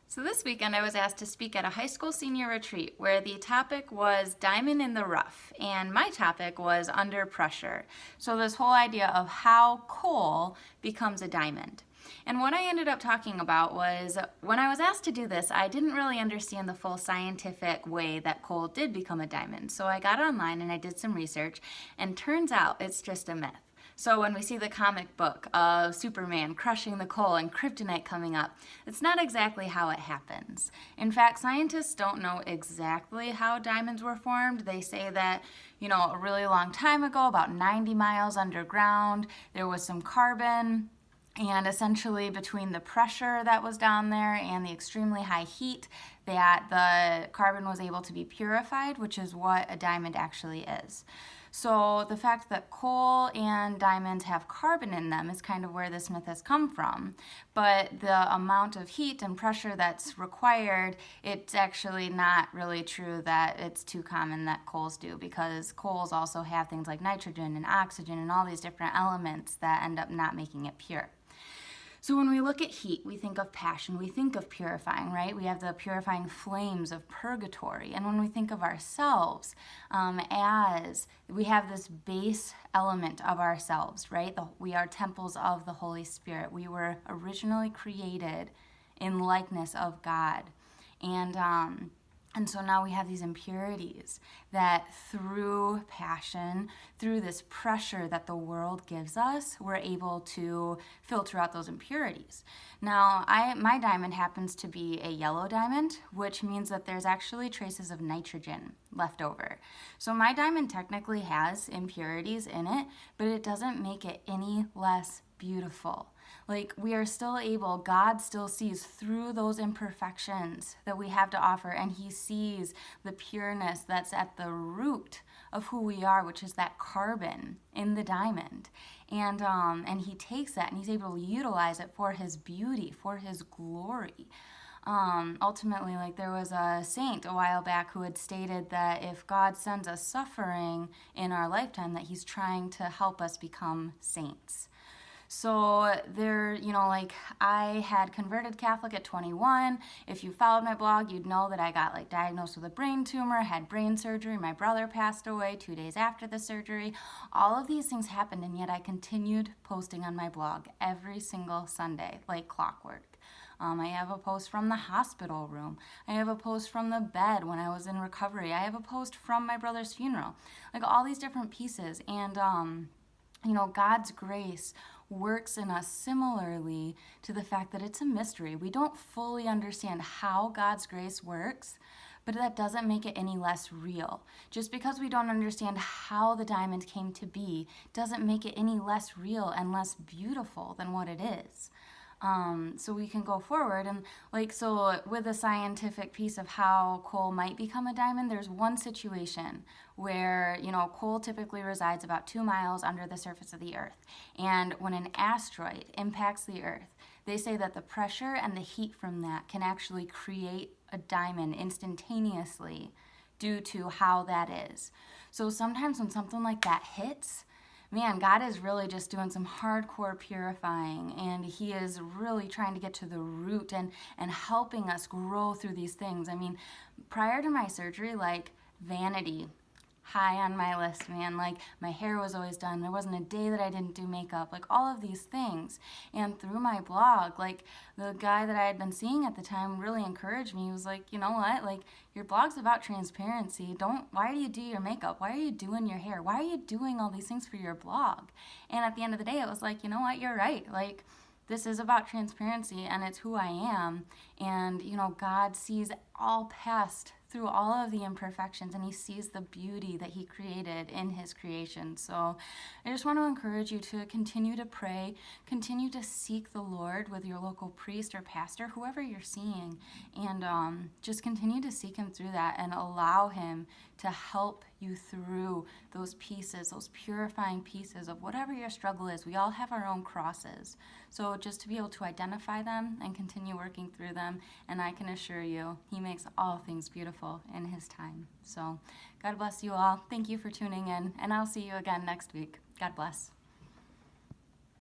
So this weekend I was asked to speak at a high school senior retreat where the topic was diamond in the rough, and my topic was under pressure. So this whole idea of how coal becomes a diamond. And what I ended up talking about was when I was asked to do this, I didn't really understand the full scientific way that coal did become a diamond. So I got online and I did some research, and turns out it's just a myth. So when we see the comic book of Superman crushing the coal and kryptonite coming up, it's not exactly how it happens. In fact, scientists don't know exactly how diamonds were formed. They say that, a really long time ago, about 90 miles underground, there was some carbon. And essentially between the pressure that was down there and the extremely high heat, that the carbon was able to be purified, which is what a diamond actually is. So the fact that coal and diamonds have carbon in them is kind of where this myth has come from. But the amount of heat and pressure that's required, it's actually not really true that it's too common that coals do, because coals also have things like nitrogen and oxygen and all these different elements that end up not making it pure. So when we look at heat, we think of passion, we think of purifying, right? We have the purifying flames of purgatory. And when we think of ourselves as we have this base element of ourselves, right? We are temples of the Holy Spirit. We were originally created in likeness of God. And so now we have these impurities that through passion, through this pressure that the world gives us, we're able to filter out those impurities. Now, my diamond happens to be a yellow diamond, which means that there's actually traces of nitrogen left over. So my diamond technically has impurities in it, but it doesn't make it any less beautiful. Like, we are still able, God still sees through those imperfections that we have to offer, and He sees the pureness that's at the root of who we are, which is that carbon in the diamond. And He takes that and He's able to utilize it for His beauty, for His glory. Ultimately, like, there was a saint a while back who had stated that if God sends us suffering in our lifetime, that He's trying to help us become saints. So I had converted Catholic at 21. If you followed my blog, you'd know that I got diagnosed with a brain tumor, had brain surgery. My brother passed away 2 days after the surgery. All of these things happened, and yet I continued posting on my blog every single Sunday, like clockwork. I have a post from the hospital room. I have a post from the bed when I was in recovery. I have a post from my brother's funeral. Like, all these different pieces. And, God's grace works in us similarly to the fact that it's a mystery. We don't fully understand how God's grace works, but that doesn't make it any less real. Just because we don't understand how the diamond came to be doesn't make it any less real and less beautiful than what it is. So we can go forward and with the scientific piece of how coal might become a diamond, there's one situation where, coal typically resides about 2 miles under the surface of the earth. And when an asteroid impacts the earth, they say that the pressure and the heat from that can actually create a diamond instantaneously due to how that is. So sometimes when something like that hits, man, God is really just doing some hardcore purifying, and He is really trying to get to the root and helping us grow through these things. I mean, prior to my surgery, vanity, high on my list, man. My hair was always done. There wasn't a day that I didn't do makeup, all of these things. And through my blog, the guy that I had been seeing at the time really encouraged me. He was like, you know what, your blog's about transparency. Why do you do your makeup? Why are you doing your hair? Why are you doing all these things for your blog? And at the end of the day, it was like, you know what, you're right. This is about transparency, and it's who I am. And, God sees all past through all of the imperfections, and He sees the beauty that He created in His creation. So I just want to encourage you to continue to pray, continue to seek the Lord with your local priest or pastor, whoever you're seeing, and just continue to seek Him through that and allow Him to help you through those pieces, those purifying pieces of whatever your struggle is. We all have our own crosses. So just to be able to identify them and continue working through them, and I can assure you, He makes all things beautiful in His time. So God bless you all. Thank you for tuning in, and I'll see you again next week. God bless.